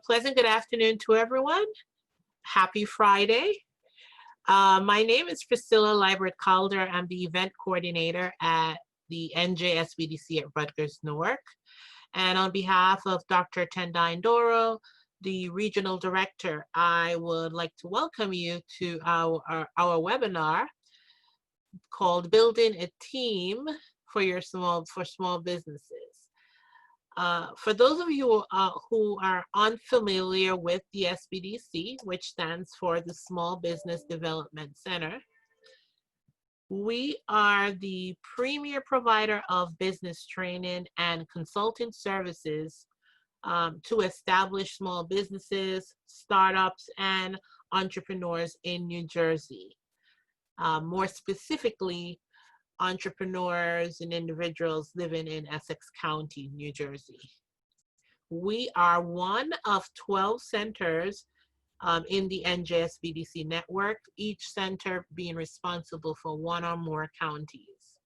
Pleasant good afternoon to everyone. Happy Friday. My name is Priscilla Liebert-Calder. I'm the event coordinator at the NJSBDC at Rutgers-Newark. And on behalf of Dr. Tendai Ndoro, the regional director, I would like to welcome you to our webinar called Building a Team for Small Businesses. For those of you who are unfamiliar with the SBDC, which stands for the Small Business Development Center, we are the premier provider of business training and consulting services to establish small businesses, startups, and entrepreneurs in New Jersey. More specifically, entrepreneurs and individuals living in Essex County, New Jersey. We are one of 12 centers in the NJSBDC network, each center being responsible for one or more counties.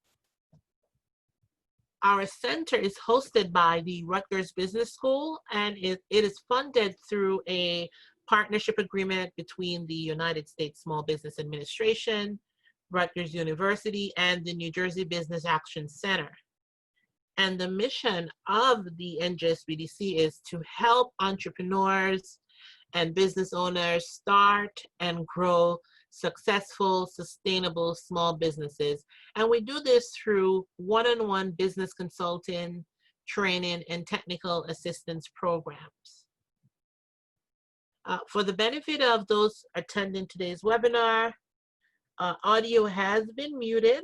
Our center is hosted by the Rutgers Business School, and it is funded through a partnership agreement between the United States Small Business Administration, Rutgers University, and the New Jersey Business Action Center. And the mission of the NJSBDC is to help entrepreneurs and business owners start and grow successful, sustainable small businesses. And we do this through one-on-one business consulting, training, and technical assistance programs. For the benefit of those attending today's webinar, audio has been muted,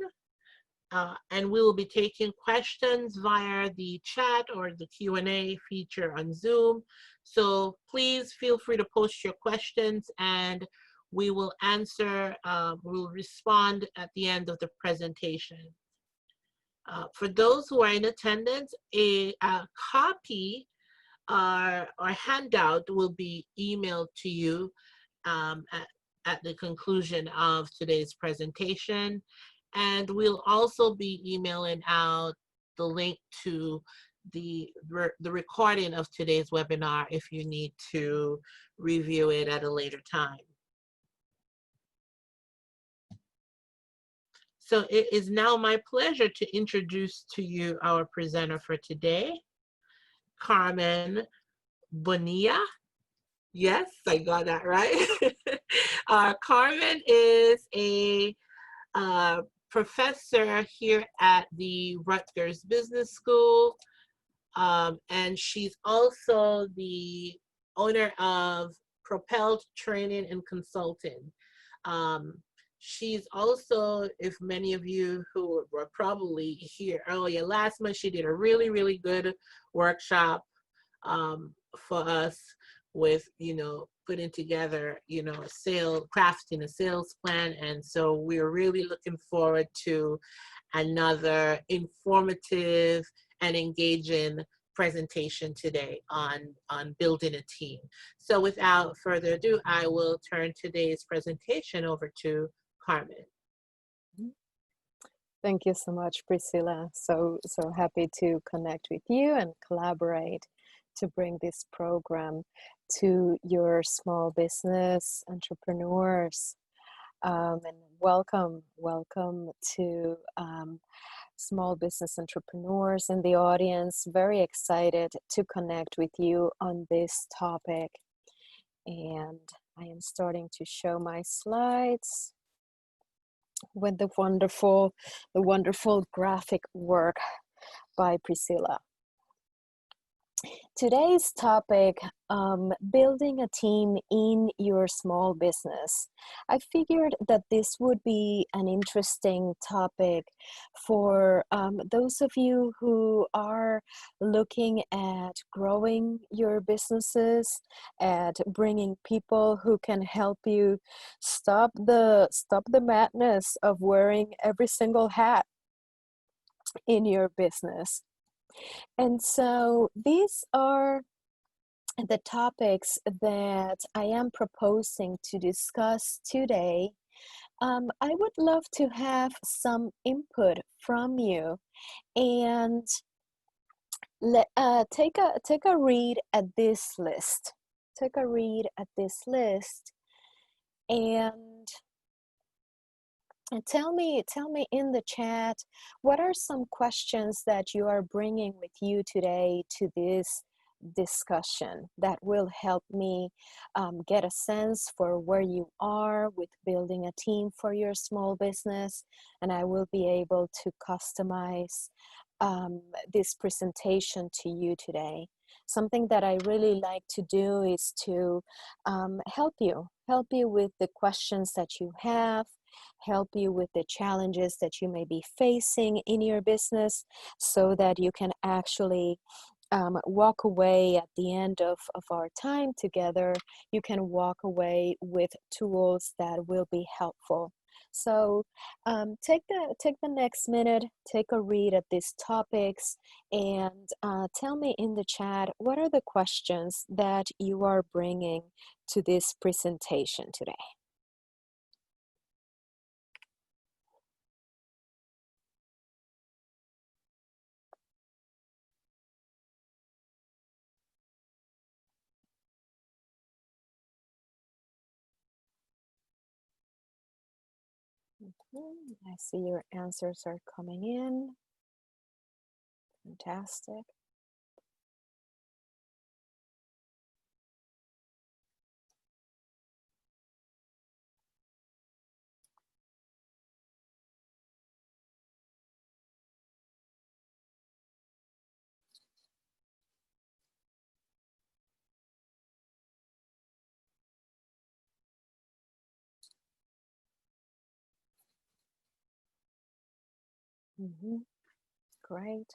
and we will be taking questions via the chat or the Q&A feature on Zoom. So please feel free to post your questions, and we will answer, we'll respond at the end of the presentation. For those who are in attendance, a copy or handout will be emailed to you at the conclusion of today's presentation. And we'll also be emailing out the link to the recording of today's webinar if you need to review it at a later time. So it is now my pleasure to introduce to you our presenter for today, Carmen Bonilla. Yes, I got that right. Carmen is a professor here at the Rutgers Business School, and she's also the owner of Propelled Training and Consulting. She's also, if many of you who were probably here earlier last month, she did a really, really good workshop for us with, putting together, crafting a sales plan. And so we're really looking forward to another informative and engaging presentation today on building a team. So without further ado, I will turn today's presentation over to Carmen. Thank you so much, Priscilla. So happy to connect with you and collaborate to bring this program to your small business entrepreneurs. And welcome to small business entrepreneurs in the audience. Very excited to connect with you on this topic. And I am starting to show my slides with the wonderful graphic work by Priscilla. Today's topic, building a team in your small business. I figured that this would be an interesting topic for those of you who are looking at growing your businesses, at bringing people who can help you stop the madness of wearing every single hat in your business. And so these are the topics that I am proposing to discuss today. I would love to have some input from you, and take a read at this list. take a read at this list and tell me in the chat, what are some questions that you are bringing with you today to this discussion that will help me get a sense for where you are with building a team for your small business, and I will be able to customize this presentation to you today. Something that I really like to do is to help you with the questions that you have, help you with the challenges that you may be facing in your business, so that you can actually walk away at the end of our time together. You can walk away with tools that will be helpful. So take the next minute, take a read at these topics, and tell me in the chat, what are the questions that you are bringing to this presentation today? I see your answers are coming in. Fantastic. Great.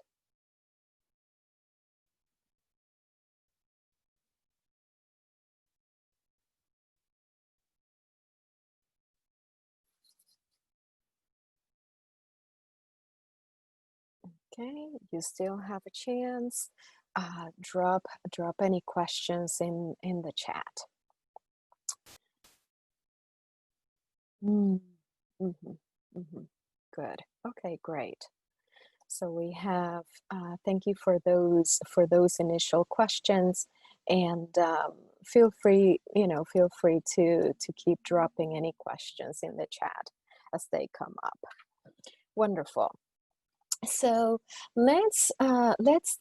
Okay, you still have a chance. Drop any questions in the chat. Good. Okay, great. So we have. Thank you for those initial questions, and feel free to keep dropping any questions in the chat as they come up. Wonderful. So let's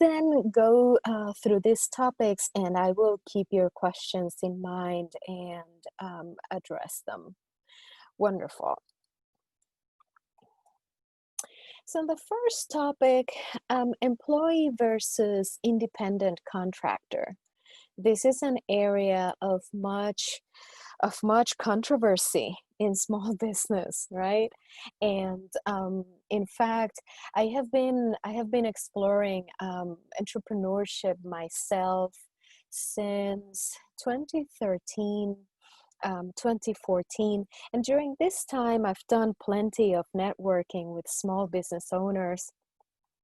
then go through these topics, and I will keep your questions in mind and address them. Wonderful. So the first topic, employee versus independent contractor. This is an area of much controversy in small business, right? And in fact, I have been exploring entrepreneurship myself since 2013, 2014, and during this time I've done plenty of networking with small business owners.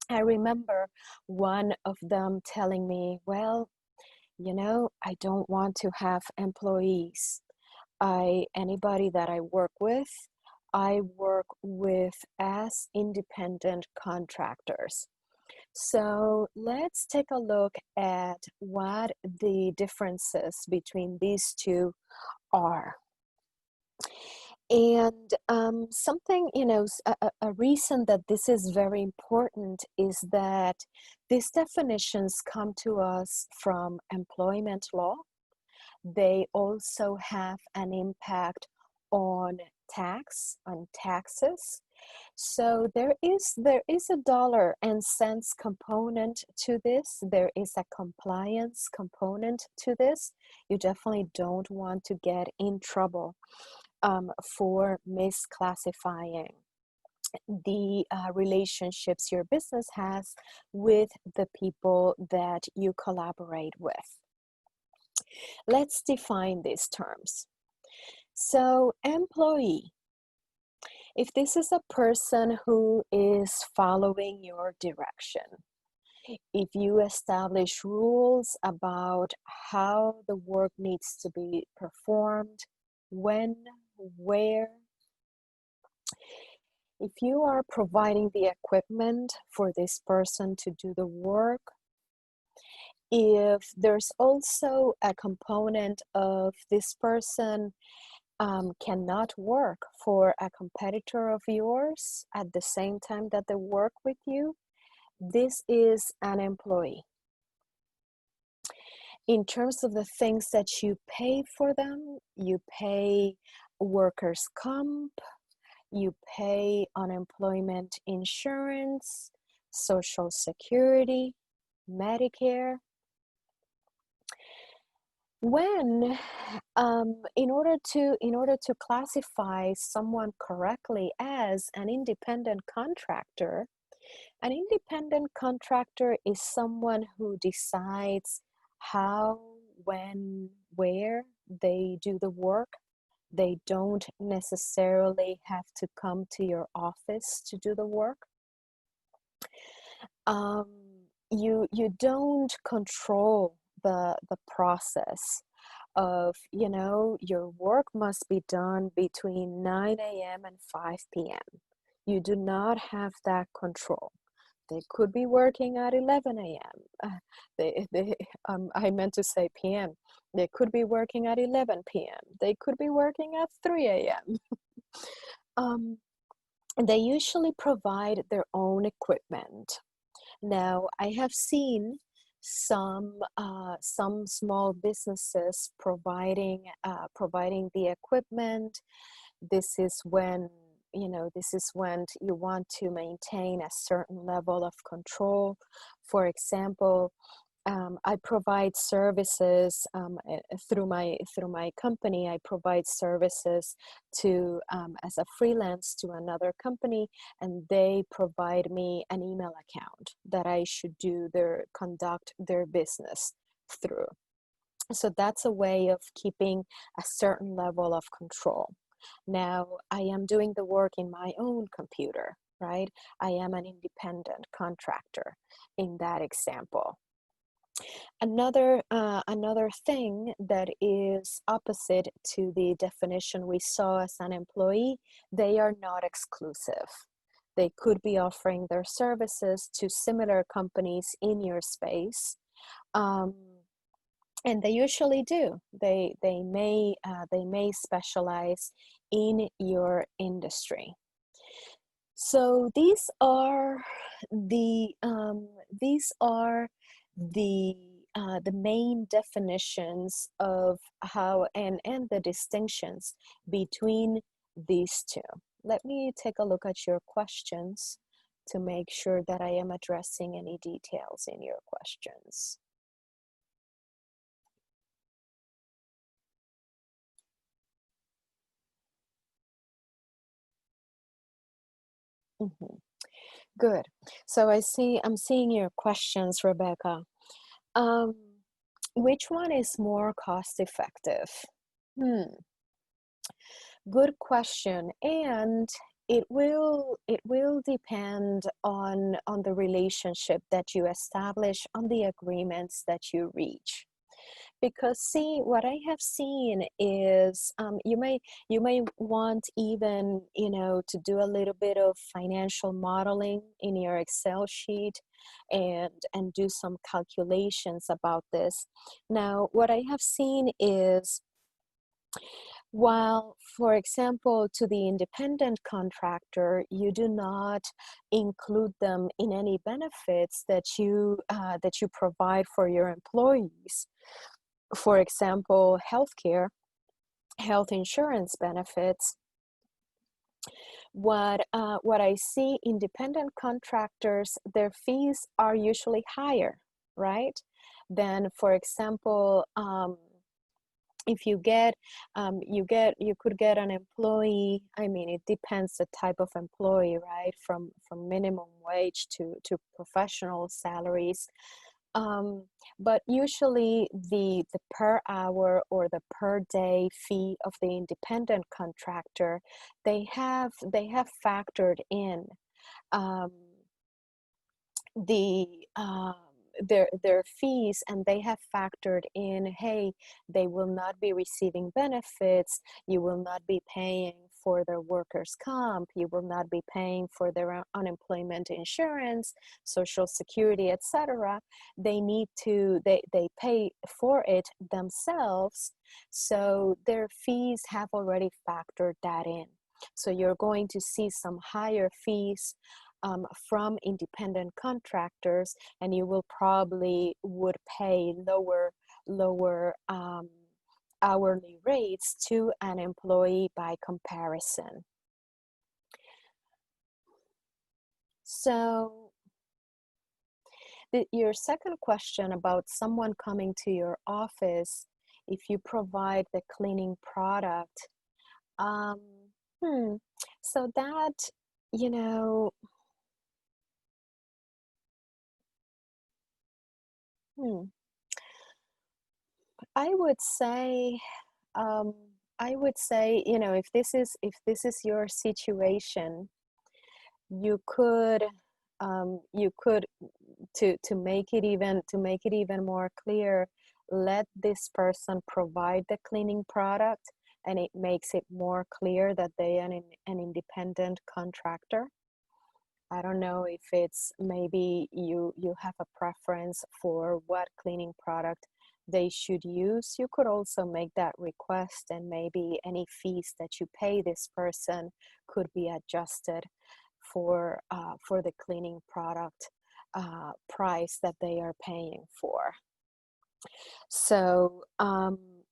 I remember one of them telling me, well, I don't want to have employees. Anybody that I work with as independent contractors. So let's take a look at what the differences between these two are. And something, a reason that this is very important is that these definitions come to us from employment law. They also have an impact on taxes. So there is a dollar and cents component to this. There is a compliance component to this. You definitely don't want to get in trouble for misclassifying the relationships your business has with the people that you collaborate with. Let's define these terms. So, employee. If this is a person who is following your direction, if you establish rules about how the work needs to be performed, when, where, if you are providing the equipment for this person to do the work, if there's also a component of this person cannot work for a competitor of yours at the same time that they work with you, this is an employee. In terms of the things that you pay for them, you pay workers' comp, you pay unemployment insurance, Social Security, Medicare. When, in order to classify someone correctly as an independent contractor is someone who decides how, when, where they do the work. They don't necessarily have to come to your office to do the work. You don't control the process of, your work must be done between 9 a.m. and 5 p.m. You do not have that control. They could be working at 11 a.m. I meant to say p.m. They could be working at 11 p.m. They could be working at 3 a.m. They usually provide their own equipment. Now, I have seen some small businesses providing the equipment. This is when you want to maintain a certain level of control. For example, I provide services through my company. I provide services to as a freelance to another company, and they provide me an email account that I should conduct their business through. So that's a way of keeping a certain level of control. Now, I am doing the work in my own computer, right? I am an independent contractor in that example. Another thing that is opposite to the definition we saw as an employee, they are not exclusive. They could be offering their services to similar companies in your space, and they usually do. They may specialize in your industry. So these are the main definitions of how and the distinctions between these two. Let me take a look at your questions to make sure that I am addressing any details in your questions. Mm-hmm. Good. So I'm seeing your questions, Rebecca. Which one is more cost effective? Good question. And it will depend on the relationship that you establish, on the agreements that you reach. Because see, what I have seen is you may want even to do a little bit of financial modeling in your Excel sheet and do some calculations about this. Now, what I have seen is, while, for example, to the independent contractor, you do not include them in any benefits that you provide for your employees. For example, healthcare, health insurance benefits. What I see, independent contractors, their fees are usually higher, right? Than, for example, if you could get an employee. I mean, it depends the type of employee, right? From minimum wage to professional salaries. But usually the per hour or the per day fee of the independent contractor, they have factored in their fees, and they have factored in, hey, they will not be receiving benefits, you will not be paying for their workers' comp, you will not be paying for their unemployment insurance, social security, etc. They need to, they pay for it themselves. So their fees have already factored that in. So you're going to see some higher fees from independent contractors, and you will probably would pay lower hourly rates to an employee by comparison. So your second question about someone coming to your office, if you provide the cleaning product, so that, you know, I would say, um, you know, if this is your situation, you could, to make it even more clear, let this person provide the cleaning product, and it makes it more clear that they are an independent contractor. I don't know if it's maybe you have a preference for what cleaning product they should use. You could also make that request, and maybe any fees that you pay this person could be adjusted for the cleaning product price that they are paying for. So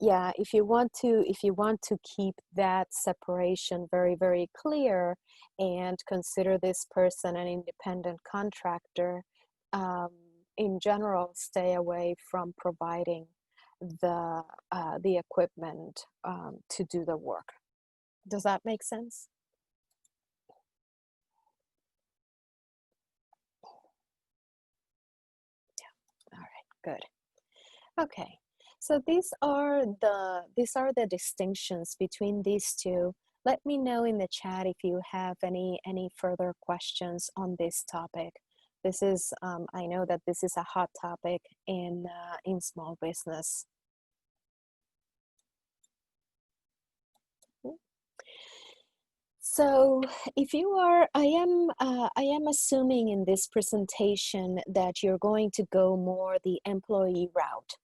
yeah, if you want to keep that separation very, very clear and consider this person an independent contractor, in general, stay away from providing the equipment to do the work. Does that make sense? Yeah. All right. Good. Okay, so these are the distinctions between these two. Let me know in the chat if you have any further questions on this topic. This is I know that this is a hot topic in small business. So if you are, I am assuming in this presentation that you're going to go more the employee route.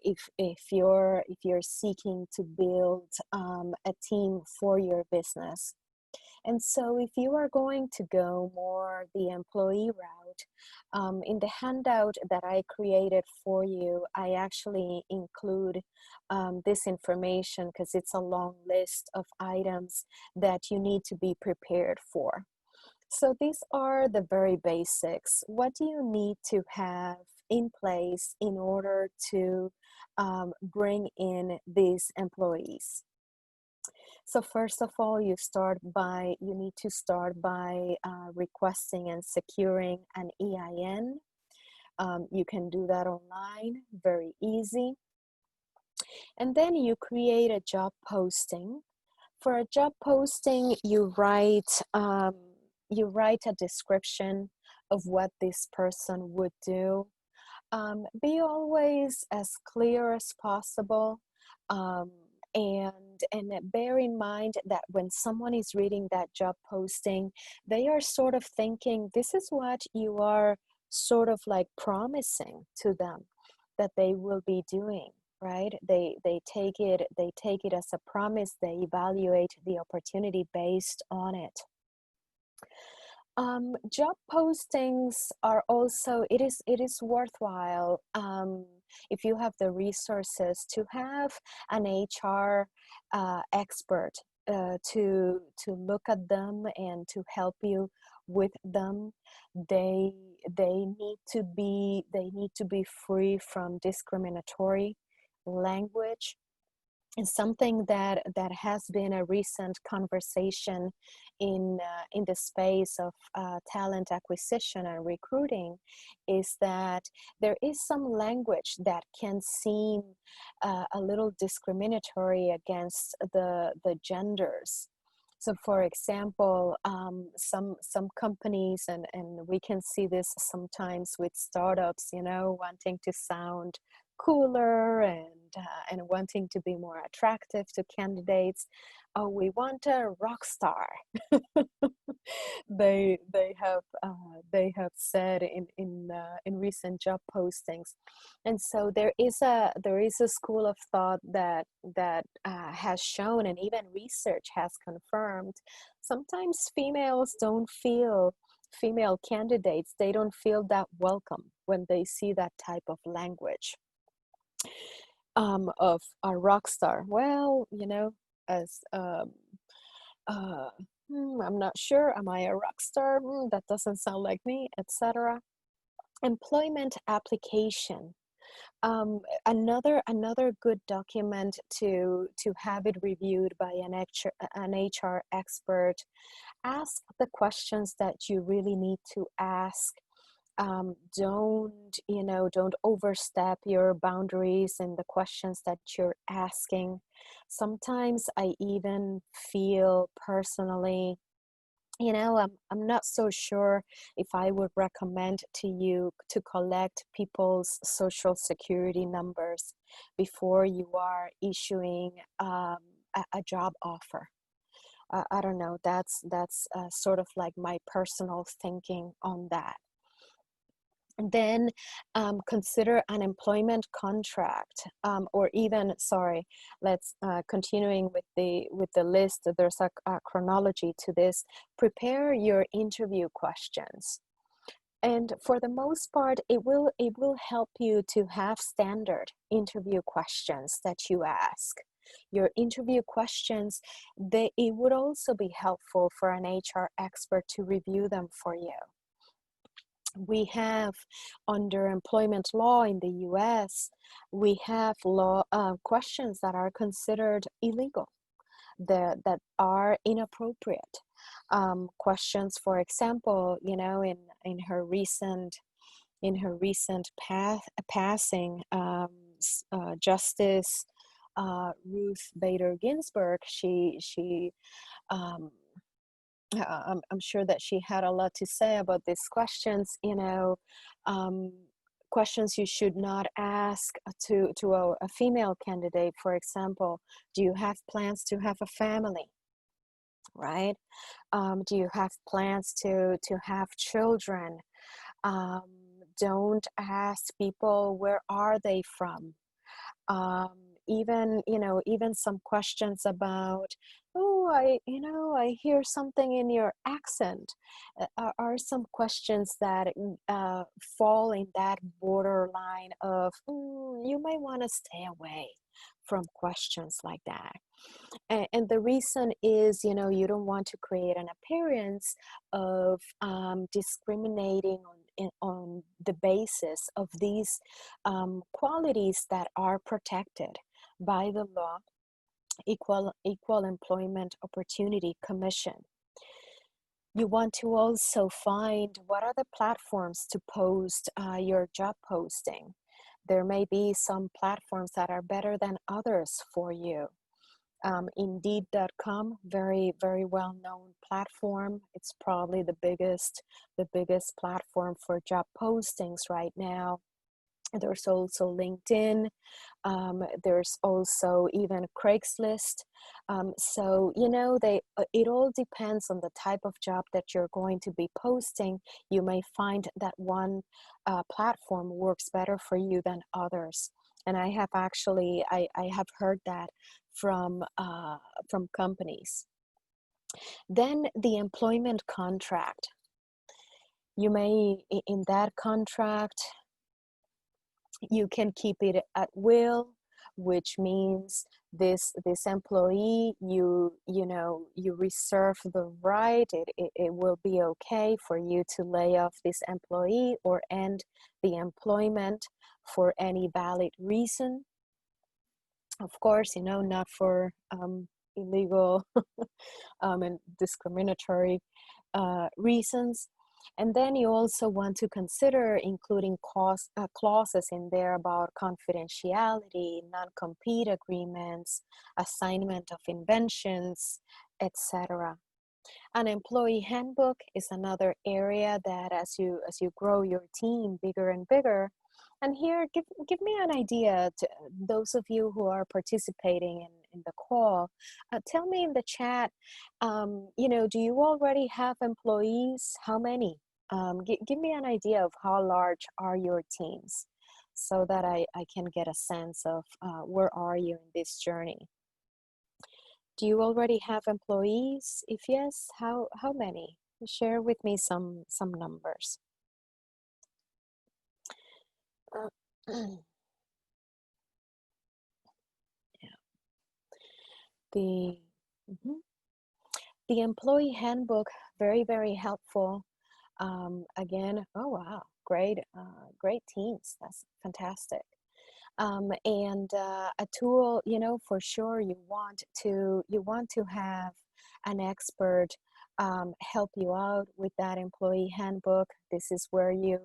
If you're seeking to build a team for your business. And so if you are going to go more the employee route, in the handout that I created for you, I actually include this information because it's a long list of items that you need to be prepared for. So these are the very basics. What do you need to have in place in order to bring in these employees? So first of all, you need to start by requesting and securing an EIN. You can do that online, very easy. And then you create a job posting. For a job posting, you write a description of what this person would do. Be always as clear as possible, and bear in mind that when someone is reading that job posting, they are sort of thinking this is what you are sort of like promising to them that they will be doing, right? They take it as a promise. They evaluate the opportunity based on it. Job postings are also, it is worthwhile, if you have the resources, to have an HR expert to look at them and to help you with them. They need to be free from discriminatory language. And something that has been a recent conversation in the space of talent acquisition and recruiting is that there is some language that can seem a little discriminatory against the genders. So for example, some companies, and we can see this sometimes with startups, wanting to sound cooler and wanting to be more attractive to candidates. Oh, we want a rock star. They have said in recent job postings, and so there is a school of thought that has shown, and even research has confirmed, sometimes female candidates, they don't feel that welcome when they see that type of language of a rock star. Well, as uh, I'm not sure. Am I a rock star? That doesn't sound like me, etc. Employment application. Another good document to have it reviewed by an HR expert. Ask the questions that you really need to ask. Don't overstep your boundaries in the questions that you're asking. Sometimes I even feel personally, I'm not so sure if I would recommend to you to collect people's social security numbers before you are issuing a job offer. I don't know. That's sort of like my personal thinking on that. And then consider an employment contract, or even, sorry, let's continuing with the list. There's a chronology to this. Prepare your interview questions, and for the most part, it will help you to have standard interview questions that you ask. Your interview questions, it would also be helpful for an HR expert to review them for you. We have, under employment law in the US, we have law questions that are considered illegal, that are inappropriate. Questions, for example, in her recent passing, Justice Ruth Bader Ginsburg, she I'm sure that she had a lot to say about these questions. Questions you should not ask to a female candidate. For example, do you have plans to have a family? Right? Do you have plans to have children? Don't ask people where are they from. Even some questions about, oh, I hear something in your accent, are some questions that fall in that borderline of, you might want to stay away from questions like that. And the reason is, you don't want to create an appearance of discriminating on the basis of these qualities that are protected by the law, Equal Employment Opportunity Commission. You want to also find what are the platforms to post your job posting. There may be some platforms that are better than others for you. Indeed.com, very, very well-known platform. It's probably the biggest platform for job postings right now. There's also LinkedIn. There's also even Craigslist. So, it all depends on the type of job that you're going to be posting. You may find that one platform works better for you than others. And I have actually, I have heard that from companies. Then the employment contract. You may, in that contract, you can keep it at will, which means this employee, you reserve the right. It will be okay for you to lay off this employee or end the employment for any valid reason. Of course, not for illegal and discriminatory reasons. And then you also want to consider including clauses in there about confidentiality, non-compete agreements, assignment of inventions, etc. An employee handbook is another area that as you grow your team bigger and bigger, And here, give me an idea to those of you who are participating in the call. Tell me in the chat, do you already have employees? How many? Give me an idea of how large are your teams so that I can get a sense of where are you in this journey. Do you already have employees? If yes, how many? Share with me some numbers. Yeah. The mhm. The employee handbook, very, very helpful. Again, oh wow, great teams. That's fantastic. And a tool, for sure you want to have an expert help you out with that employee handbook. This is where you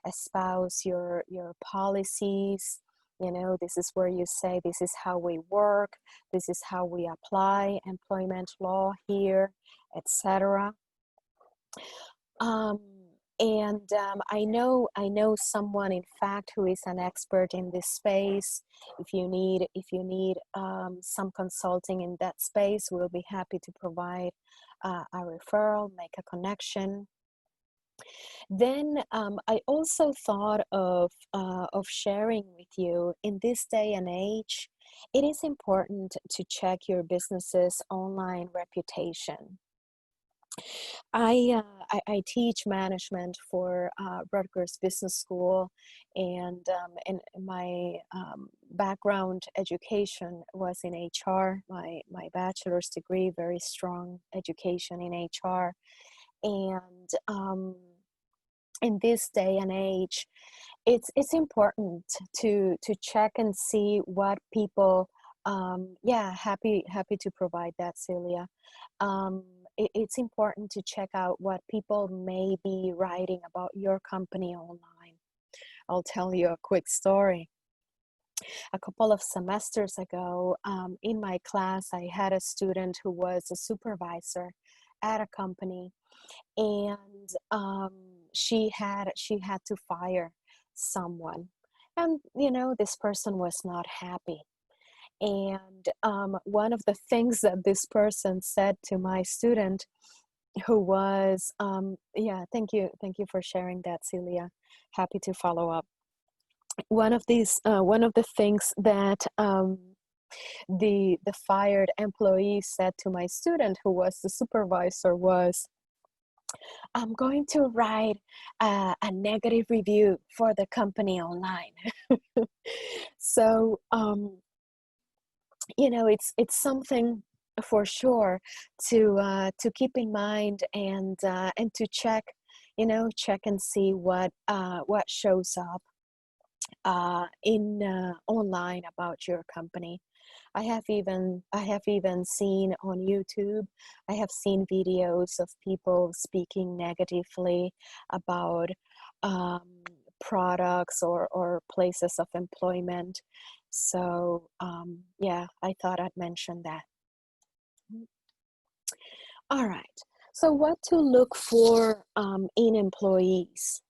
espouse your policies. This is where you say this is how we work, this is how we apply employment law here, etc. um, and I know someone, in fact, who is an expert in this space. If you need some consulting in that space, we'll be happy to provide a referral, make a connection. Then I also thought of sharing with you, in this day and age, it is important to check your business's online reputation. I teach management for Rutgers Business School, and my background education was in HR. My bachelor's degree, very strong education in HR, and in this day and age, it's important to check and see what people. Happy to provide that, Celia. It's important to check out what people may be writing about your company online. I'll tell you a quick story. A couple of semesters ago, in my class, I had a student who was a supervisor at a company, and she had to fire someone, and this person was not happy. And one of the things that this person said to my student, who was, thank you for sharing that, Celia. Happy to follow up. One of the things that the fired employee said to my student, who was the supervisor, was, "I'm going to write a negative review for the company online." So, it's something for sure to keep in mind, and to check and see what shows up in online about your company. I have even seen on YouTube, I have seen videos of people speaking negatively about products or places of employment. So I thought I'd mention that. All right. So what to look for in employees?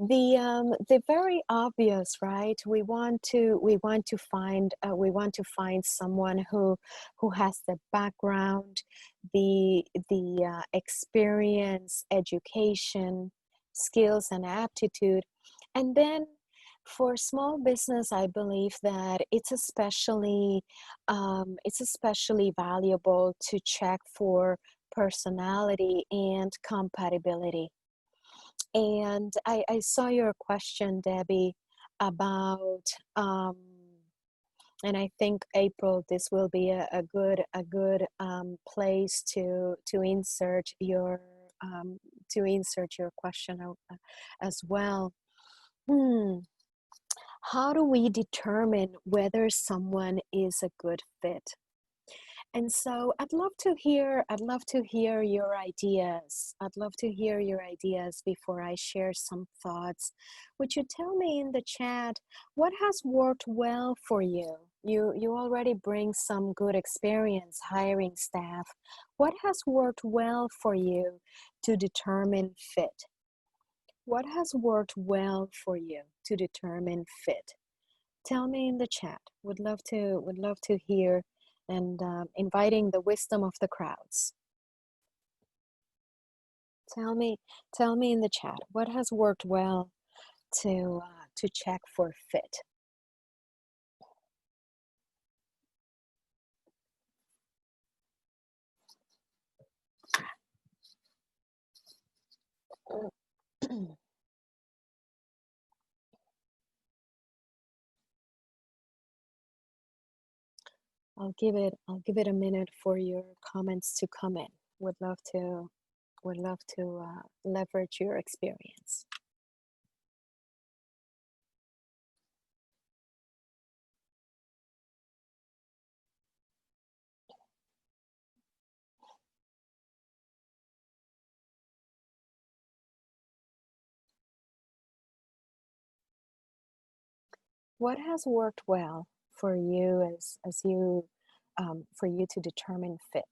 The very obvious, right? We want to find someone who has the background, the experience, education, skills, and aptitude. And then for small business, I believe that it's especially valuable to check for personality and compatibility. And I saw your question, Debbie, about and I think, April, this will be a good place to insert your question as well. How do we determine whether someone is a good fit? And so I'd love to hear your ideas. I'd love to hear your ideas before I share some thoughts. Would you tell me in the chat what has worked well for you? You already bring some good experience hiring staff. What has worked well for you to determine fit? What has worked well for you to determine fit? Tell me in the chat. Would love to hear, and inviting the wisdom of the crowds. Tell me in the chat what has worked well to check for fit. I'll give it a minute for your comments to come in. Would love to leverage your experience. What has worked well for you as you for you to determine fit?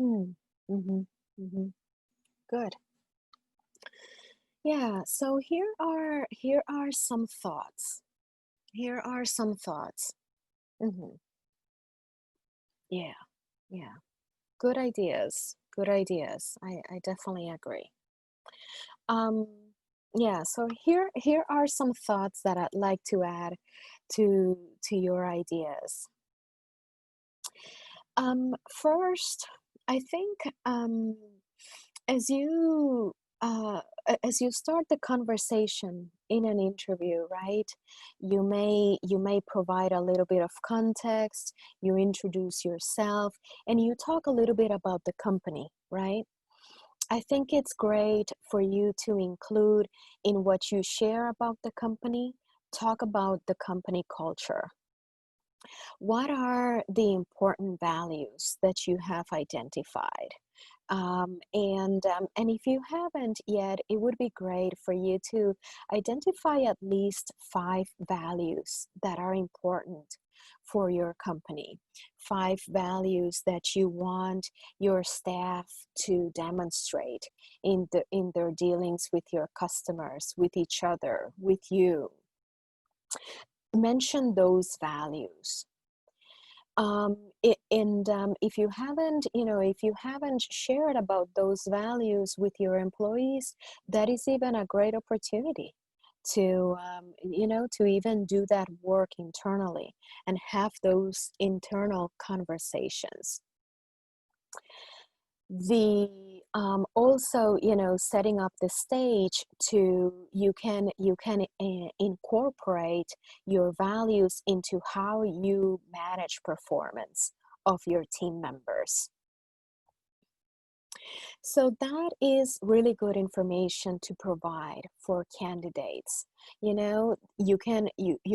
Mm-hmm. Mm-hmm. Good. Yeah, so here are some thoughts. Here are some thoughts. Hmm. Yeah, yeah. Good ideas. Good ideas. I definitely agree. Um, yeah, so here are some thoughts that I'd like to add to your ideas. First, I think as you as you start the conversation in an interview, right? You may provide a little bit of context, you introduce yourself, and you talk a little bit about the company, right? I think it's great for you to include in what you share about the company, talk about the company culture. What are the important values that you have identified? And if you haven't yet, it would be great for you to identify at least 5 values that are important for your company. 5 values that you want your staff to demonstrate in their dealings with your customers, with each other, with you. Mention those values. If you haven't, if you haven't shared about those values with your employees, that is even a great opportunity to, to even do that work internally and have those internal conversations. The also, setting up the stage to you can incorporate your values into how you manage performance of your team members. So that is really good information to provide for candidates. You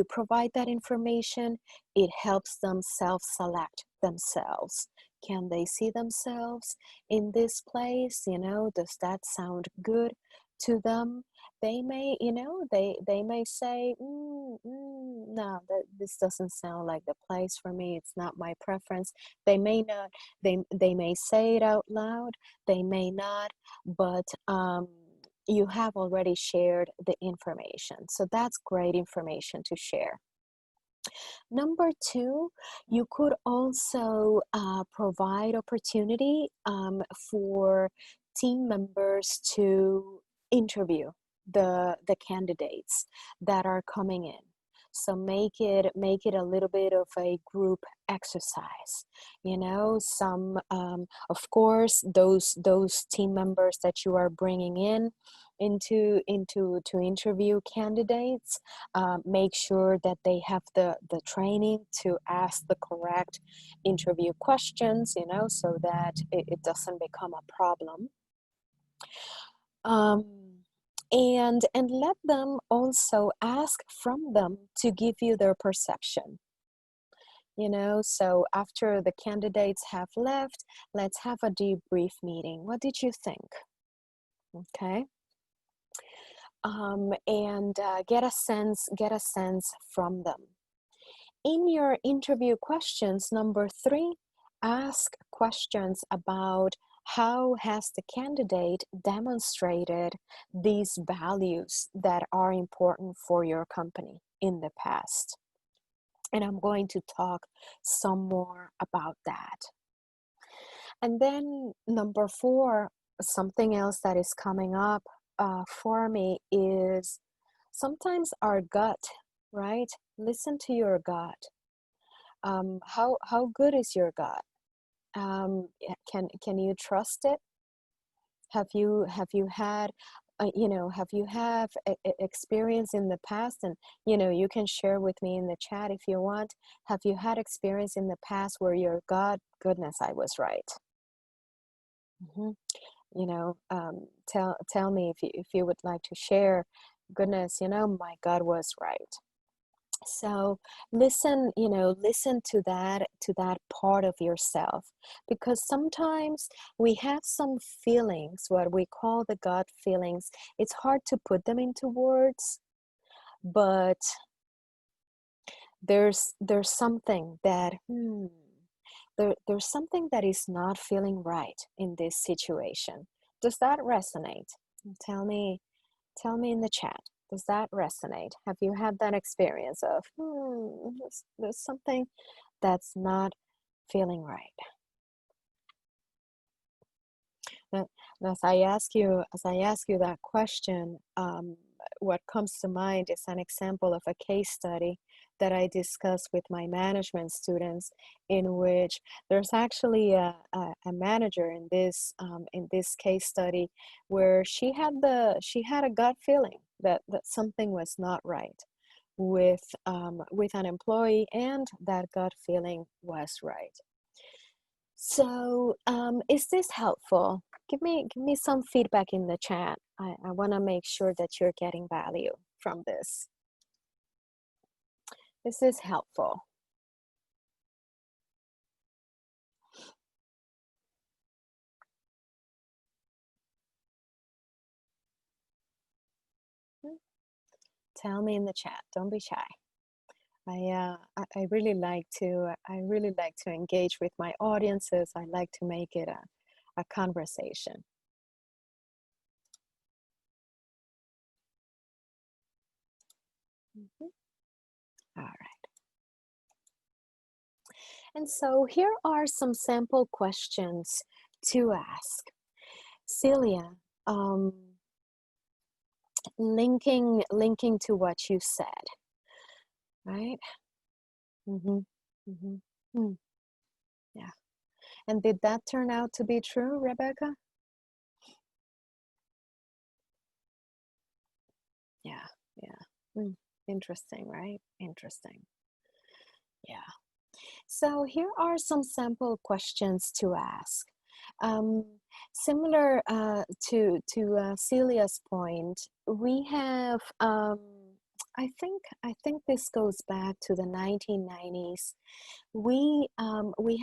provide that information, it helps them self-select themselves. Can they see themselves in this place? Does that sound good to them? They may, they may say, no, this doesn't sound like the place for me. It's not my preference. They may not, they may say it out loud, they may not, but you have already shared the information. So that's great information to share. Number 2, you could also provide opportunity for team members to interview the candidates that are coming in. So make it a little bit of a group exercise. Some of course those team members that you are bringing in to interview candidates, make sure that they have the training to ask the correct interview questions, so that it doesn't become a problem. And let them also ask from them to give you their perception. So after the candidates have left, let's have a debrief meeting. What did you think? Okay. And get a sense from them. In your interview questions, number 3, ask questions about how has the candidate demonstrated these values that are important for your company in the past. And I'm going to talk some more about that. And then number 4, something else that is coming up for me is sometimes our gut, right? Listen to your gut. How good is your gut? Can you trust it? Have you had experience in the past? And you can share with me in the chat if you want. Have you had experience in the past where your gut, goodness, I was right? Tell me if you would like to share. Goodness, my gut was right. So listen to that part of yourself, because sometimes we have some feelings, what we call the gut feelings. It's hard to put them into words, but there's something that there's something that is not feeling right in this situation. Does that resonate? Tell me in the chat. Does that resonate? Have you had that experience of there's something that's not feeling right? Now, as I ask you that question, what comes to mind is an example of a case study that I discussed with my management students, in which there's actually a manager in this case study where she had a gut feeling that something was not right with an employee, and that gut feeling was right. So is this helpful? Give me some feedback in the chat. I want to make sure that you're getting value from this. This is helpful. Tell me in the chat. Don't be shy. I really like to engage with my audiences. I like to make it a conversation. All right. And so here are some sample questions to ask. Celia, linking to what you said, right? Yeah. And did that turn out to be true, Rebecca? Yeah. Interesting, right? Interesting. Yeah. So here are some sample questions to ask. Similar to Celia's point, we have, I think this goes back to the 1990s. We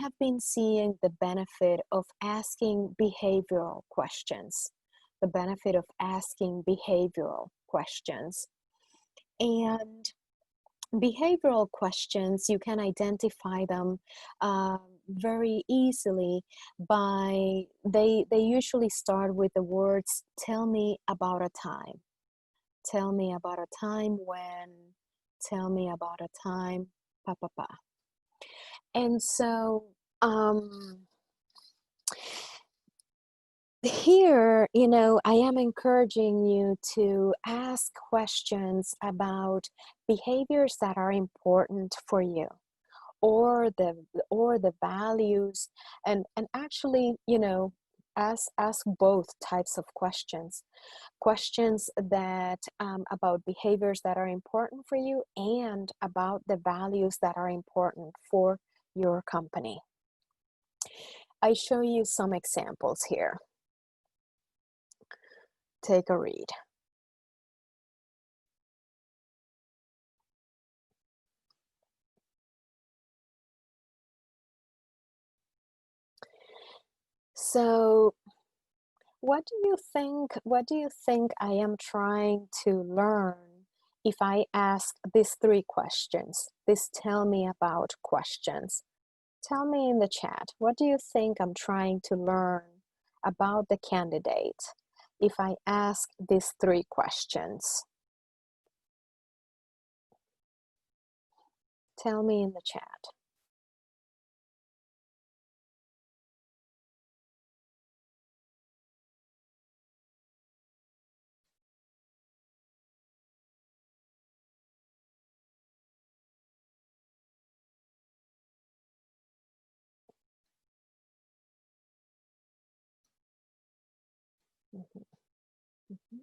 have been seeing the benefit of asking behavioral questions, And behavioral questions, you can identify them very easily by, they usually start with the words, tell me about a time. Tell me about a time when, tell me about a time, And so here, I am encouraging you to ask questions about behaviors that are important for you, or the values, and actually, ask both types of questions that about behaviors that are important for you and about the values that are important for your company. I show you some examples here. Take a read. So, what do you think I am trying to learn if I ask these three questions? This tell me about questions. Tell me in the chat, what do you think I'm trying to learn about the candidate if I ask these three questions? Tell me in the chat. Mhm, mhm.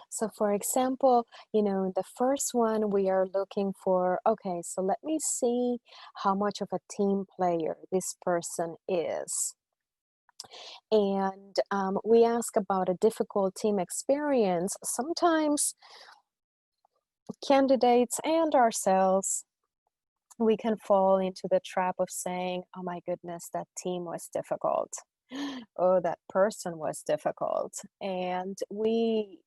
So for example, the first one we are looking for, okay, so let me see how much of a team player this person is. And we ask about a difficult team experience. Sometimes candidates and ourselves, we can fall into the trap of saying, oh my goodness, that team was difficult. Oh, that person was difficult. And we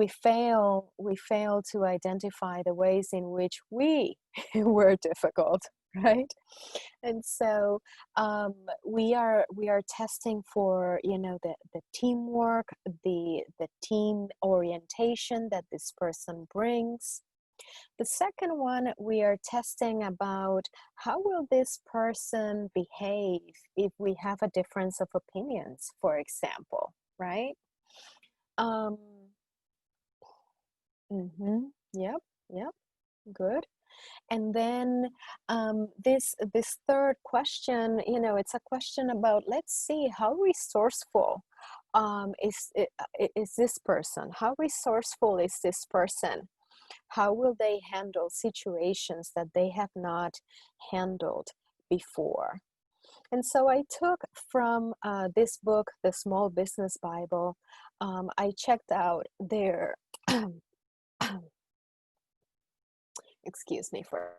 fail to identify the ways in which we were difficult, right? And so we are testing for the teamwork, the team orientation that this person brings. The second one, we are testing about how will this person behave if we have a difference of opinions, for example, right? um yep, yep, good. And then this third question, it's a question about, let's see, how resourceful is this person? How resourceful is this person? How will they handle situations that they have not handled before? And so I took from this book, The Small Business Bible, I checked out their, excuse me for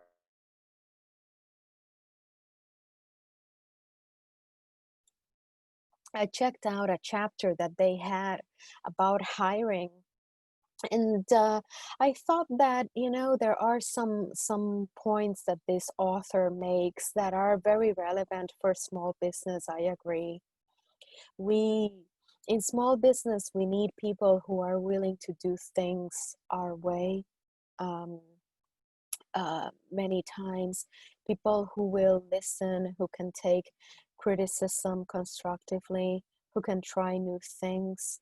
I checked out a chapter that they had about hiring, and I thought that there are some points that this author makes that are very relevant for small business. I agree. We In small business, we need people who are willing to do things our way. Um, Many times, people who will listen, who can take criticism constructively, who can try new things.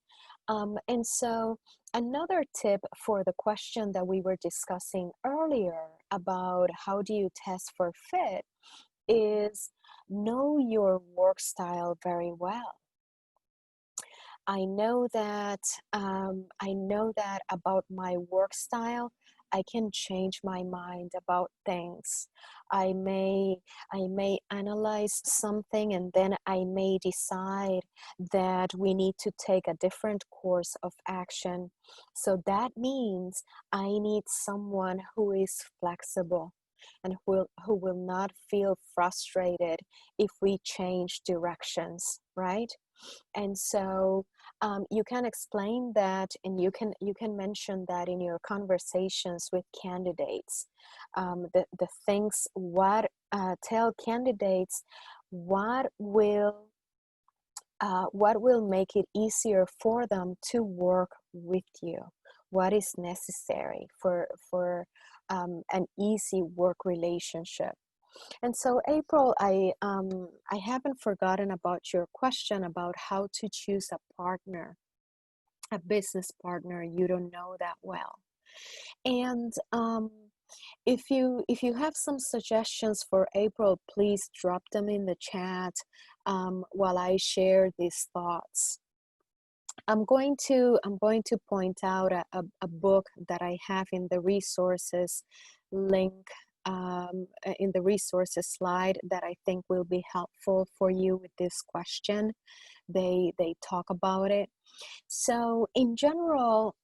And so, another tip for the question that we were discussing earlier about how do you test for fit is know your work style very well. I know that about my work style. I can change my mind about things. I may I may analyze something, and then I may decide that we need to take a different course of action. So that means I need someone who is flexible and who will not feel frustrated if we change directions, right? And so you can explain that, and you can mention that in your conversations with candidates. The things, what tell candidates what will make it easier for them to work with you, what is necessary for an easy work relationship. And so, April, I haven't forgotten about your question about how to choose a partner, a business partner you don't know that well. And if you have some suggestions for April, please drop them in the chat while I share these thoughts. I'm going to point out a book that I have in the resources link, in the resources slide, that I think will be helpful for you with this question. They talk about it. So in general,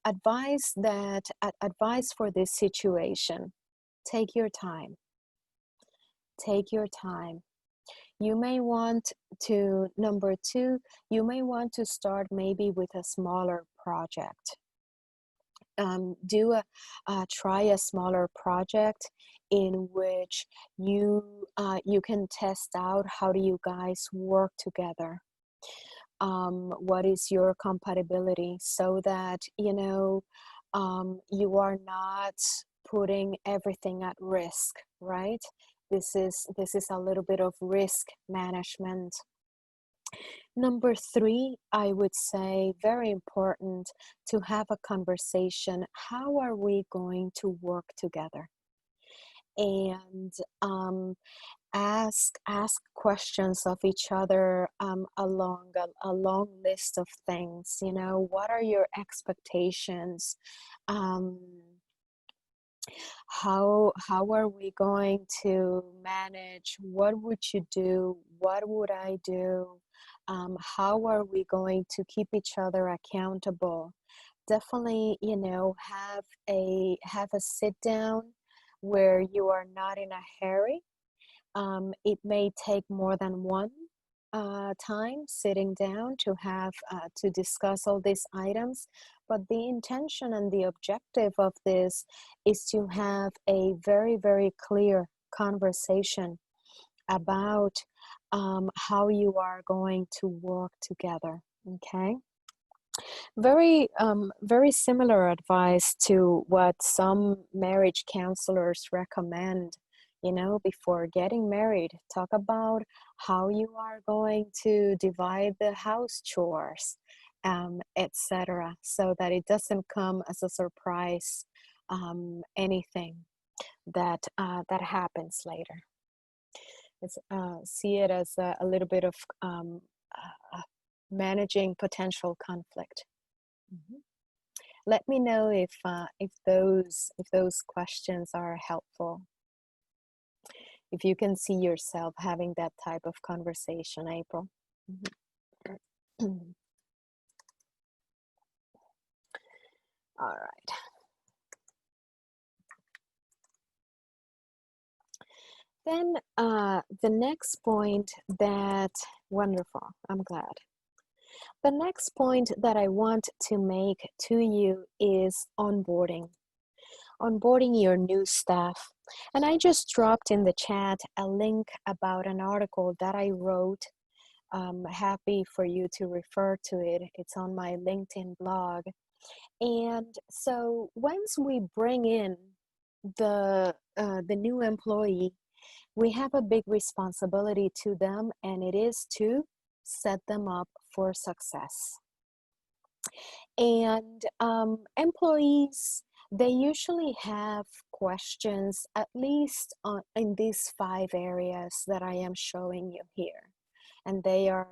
advice for this situation: take your time. Take your time. You may want to, number two, you may want to start maybe with a smaller project. Try a smaller project in which you can test out how do you guys work together. What is your compatibility, so that you are not putting everything at risk, right? This is a little bit of risk management. Number three, I would say, very important to have a conversation. How are we going to work together? And ask questions of each other along a long list of things. What are your expectations? How are we going to manage? What would you do? What would I do? How are we going to keep each other accountable? Definitely, have a sit down where you are not in a hurry. It may take more than one time sitting down to discuss all these items, but the intention and the objective of this is to have a very, very clear conversation about how you are going to work together. Okay. Very similar advice to what some marriage counselors recommend. Before getting married, talk about how you are going to divide the house chores, etc., so that it doesn't come as a surprise, anything that happens later. See it as a little bit of managing potential conflict. Mm-hmm. Let me know if those questions are helpful. If you can see yourself having that type of conversation, April. Mm-hmm. All right. Then the next point wonderful, I'm glad. The next point that I want to make to you is onboarding your new staff. And I just dropped in the chat a link about an article that I wrote. Happy for you to refer to it. It's on my LinkedIn blog. And so once we bring in the new employee, we have a big responsibility to them, and it is to set them up for success. And employees, they usually have questions, at least in these 5 areas that I am showing you here. And they are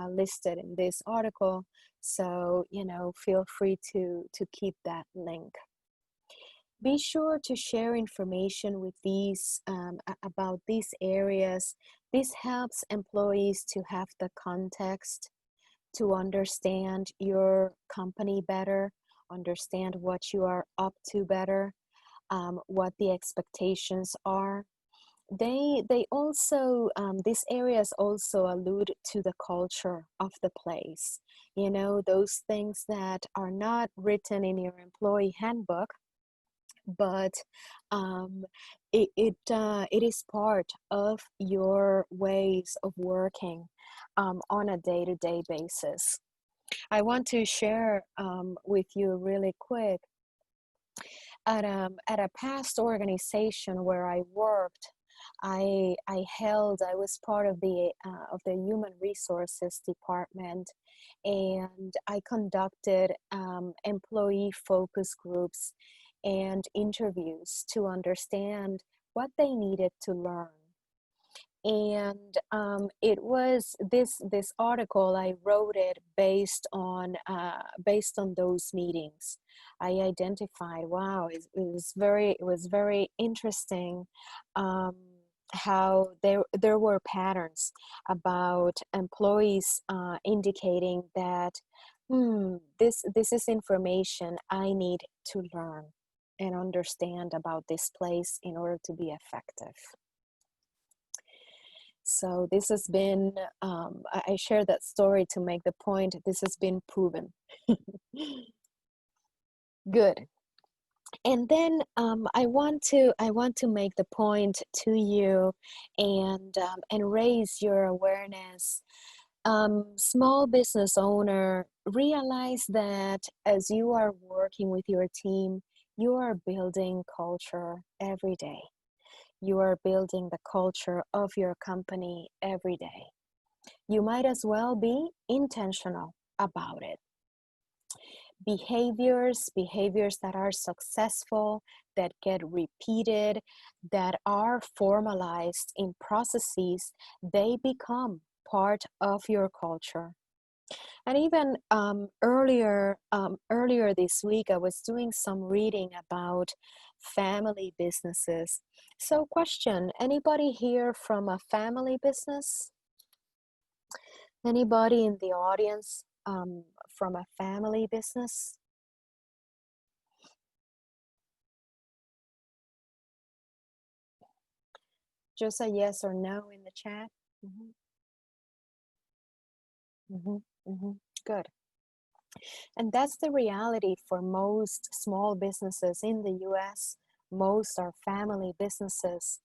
listed in this article. So, feel free to keep that link. Be sure to share information with these about these areas. This helps employees to have the context, to understand your company better, understand what you are up to better, what the expectations are. They also, these areas also allude to the culture of the place. Those things that are not written in your employee handbook, but it is part of your ways of working on a day-to-day basis. I want to share with you really quick. At a past organization where I worked, I was part of the human resources department, and I conducted employee focus groups and interviews to understand what they needed to learn. And it was this article, I wrote it based on those meetings. I identified, wow, it was very interesting, how there were patterns about employees indicating that, this is information I need to learn and understand about this place in order to be effective. So this has been, I share that story to make the point, this has been proven. Good. And then I want to make the point to you and raise your awareness. Small business owner, realize that as you are working with your team, you are building culture every day. You are building the culture of your company every day. You might as well be intentional about it. Behaviors that are successful, that get repeated, that are formalized in processes, they become part of your culture. And even earlier this week, I was doing some reading about family businesses. So question, anybody here from a family business? Anybody in the audience from a family business? Just a yes or no in the chat. Good. And that's the reality for most small businesses in the US. Most are family businesses.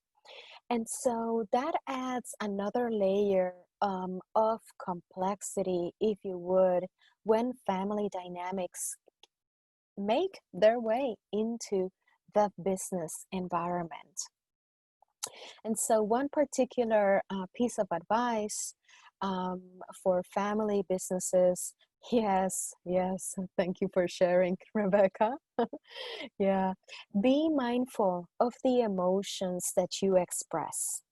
And so that adds another layer of complexity, if you would, when family dynamics make their way into the business environment. And so one particular piece of advice for family businesses, yes, thank you for sharing, Rebecca. Yeah, be mindful of the emotions that you express.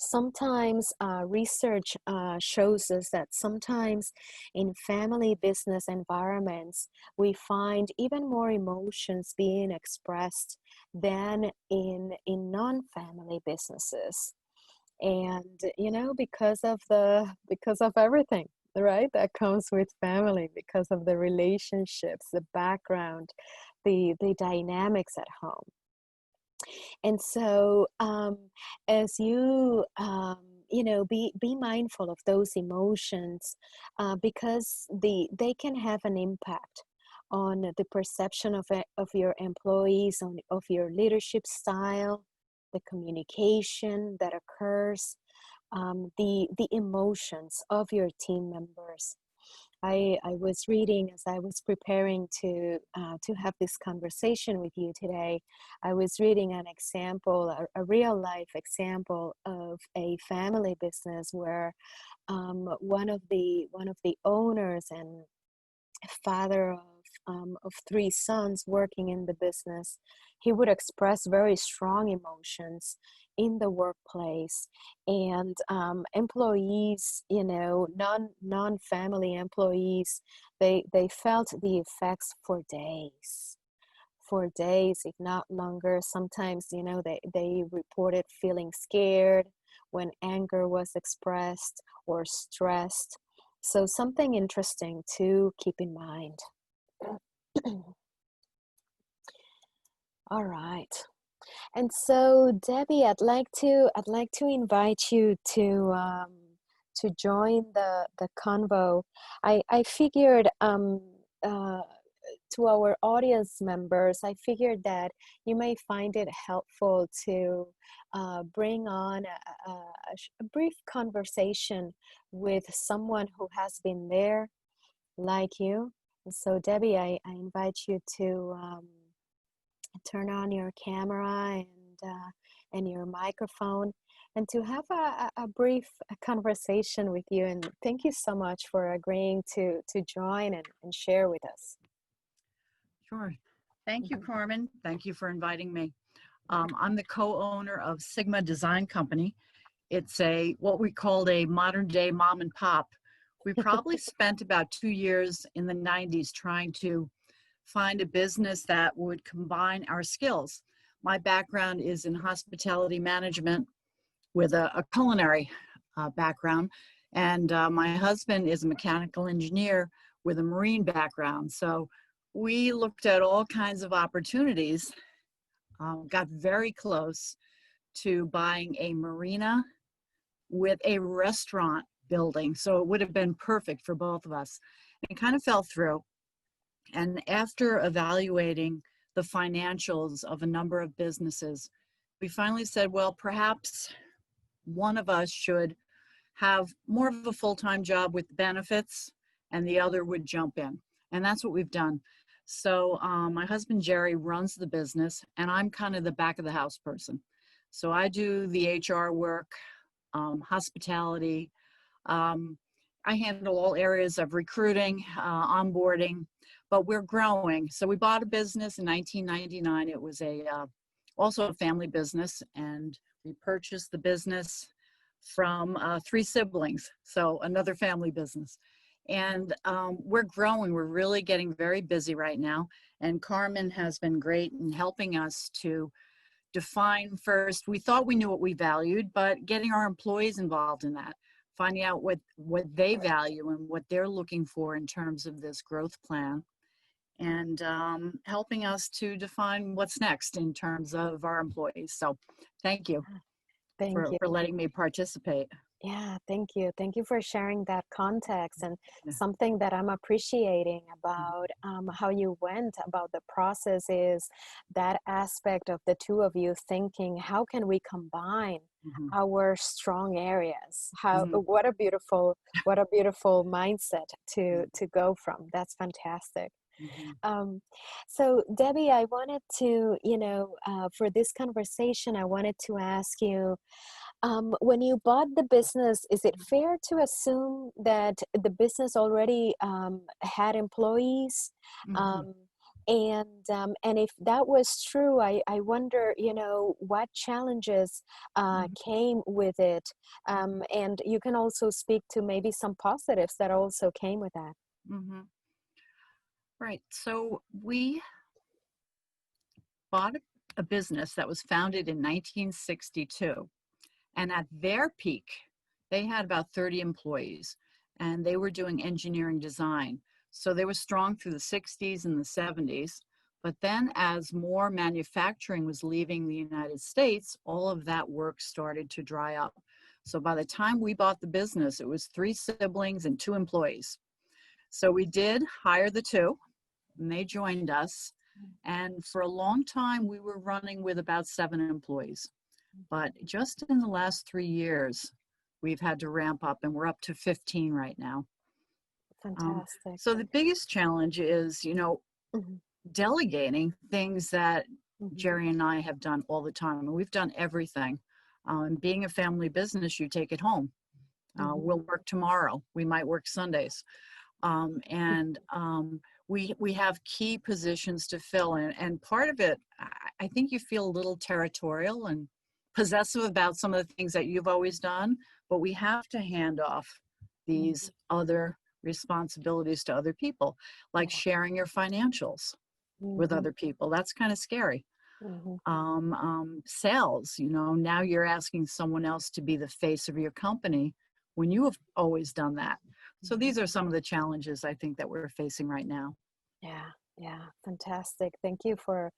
Sometimes research shows us that sometimes in family business environments, we find even more emotions being expressed than in non-family businesses. And because of everything, right, that comes with family, because of the relationships, the background, the dynamics at home. And so as you be mindful of those emotions, because they can have an impact on the perception of your employees, of your leadership style, the communication that occurs, the emotions of your team members. I was reading as I was preparing to have this conversation with you today. I was reading an example, a real life example of a family business where one of the owners and father of three sons working in the business, he would express very strong emotions in the workplace, and employees, non-family employees, they felt the effects for days, if not longer. Sometimes, they reported feeling scared when anger was expressed or stressed. So something interesting to keep in mind. All right. And so, Debbie, I'd like to invite you to join the convo. I figured to our audience members, I figured that you may find it helpful to bring on a brief conversation with someone who has been there, like you. So, Debbie, I invite you to turn on your camera and and your microphone and to have a brief conversation with you. And thank you so much for agreeing to join and share with us. Sure. Thank you, Mhm. Carmen. Thank you for inviting me. I'm the co-owner of Sigma Design Company. It's what we called a modern day mom and pop. We probably spent about 2 years in the 90s trying to find a business that would combine our skills. My background is in hospitality management with a culinary background, and my husband is a mechanical engineer with a marine background. So we looked at all kinds of opportunities, got very close to buying a marina with a restaurant building. So it would have been perfect for both of us. It kind of fell through. And after evaluating the financials of a number of businesses, we finally said, well, perhaps one of us should have more of a full-time job with benefits and the other would jump in. And that's what we've done. So my husband, Jerry, runs the business and I'm kind of the back of the house person. So I do the HR work, hospitality. I handle all areas of recruiting, onboarding, but we're growing. So we bought a business in 1999. It was also a family business, and we purchased the business from 3 siblings, so another family business. And we're growing. We're really getting very busy right now. And Carmen has been great in helping us to define first. We thought we knew what we valued, but getting our employees involved in that, finding out what they value and what they're looking for in terms of this growth plan, and helping us to define what's next in terms of our employees. So thank you Thank you. for letting me participate. Yeah, thank you. Thank you for sharing that context and Yeah. something that I'm appreciating about how you went about the process is that aspect of the two of you thinking, how can we combine Mhm. our strong areas? How Mhm. what a beautiful mindset to go from. That's fantastic. Mhm. Um, so Debbie, I wanted to, for this conversation, I wanted to ask you, when you bought the business, is it fair to assume that the business already had employees? Mhm. Um, and if that was true, I wonder, what challenges Mhm. came with it. And you can also speak to maybe some positives that also came with that. Mhm. Right. So we bought a business that was founded in 1962. And at their peak, they had about 30 employees and they were doing engineering design. So they were strong through the 60s and the 70s. But then as more manufacturing was leaving the United States, all of that work started to dry up. So by the time we bought the business, it was 3 siblings and 2 employees. So we did hire the 2 and they joined us. And for a long time, we were running with about 7 employees. But just in the last 3 years, we've had to ramp up and we're up to 15 right now. Fantastic. So the biggest challenge is, Mhm, delegating things that mhm, Jerry and I have done all the time. And we've done everything. Being a family business, you take it home. mhm, We'll work tomorrow. We might work Sundays. And we have key positions to fill in. And part of it, I think you feel a little territorial and possessive about some of the things that you've always done, but we have to hand off these other responsibilities to other people, like yeah, sharing your financials with mhm, other people. That's kind of scary. mhm, Sales, now you're asking someone else to be the face of your company when you have always done that. So mhm. these are some of the challenges I think that we're facing right now. Yeah, yeah, fantastic. Thank you for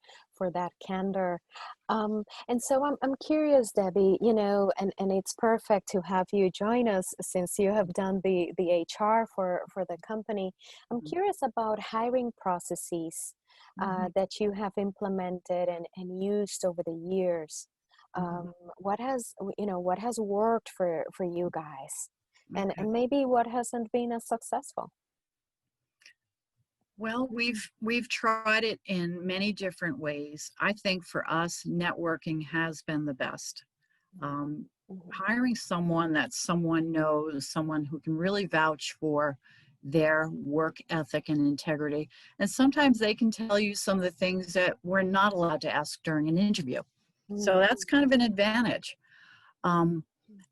that candor. And so I'm curious, Debbie, and it's perfect to have you join us since you have done the HR for the company. I'm curious about hiring processes Mhm, that you have implemented and used over the years. mhm. What has worked for you guys, and Okay. maybe what hasn't been as successful. Well, we've tried it in many different ways. I think for us, networking has been the best. Um, Mhm. Hiring someone that someone knows, someone who can really vouch for their work ethic and integrity. And sometimes they can tell you some of the things that we're not allowed to ask during an interview. So Mhm. that's kind of an advantage. Um,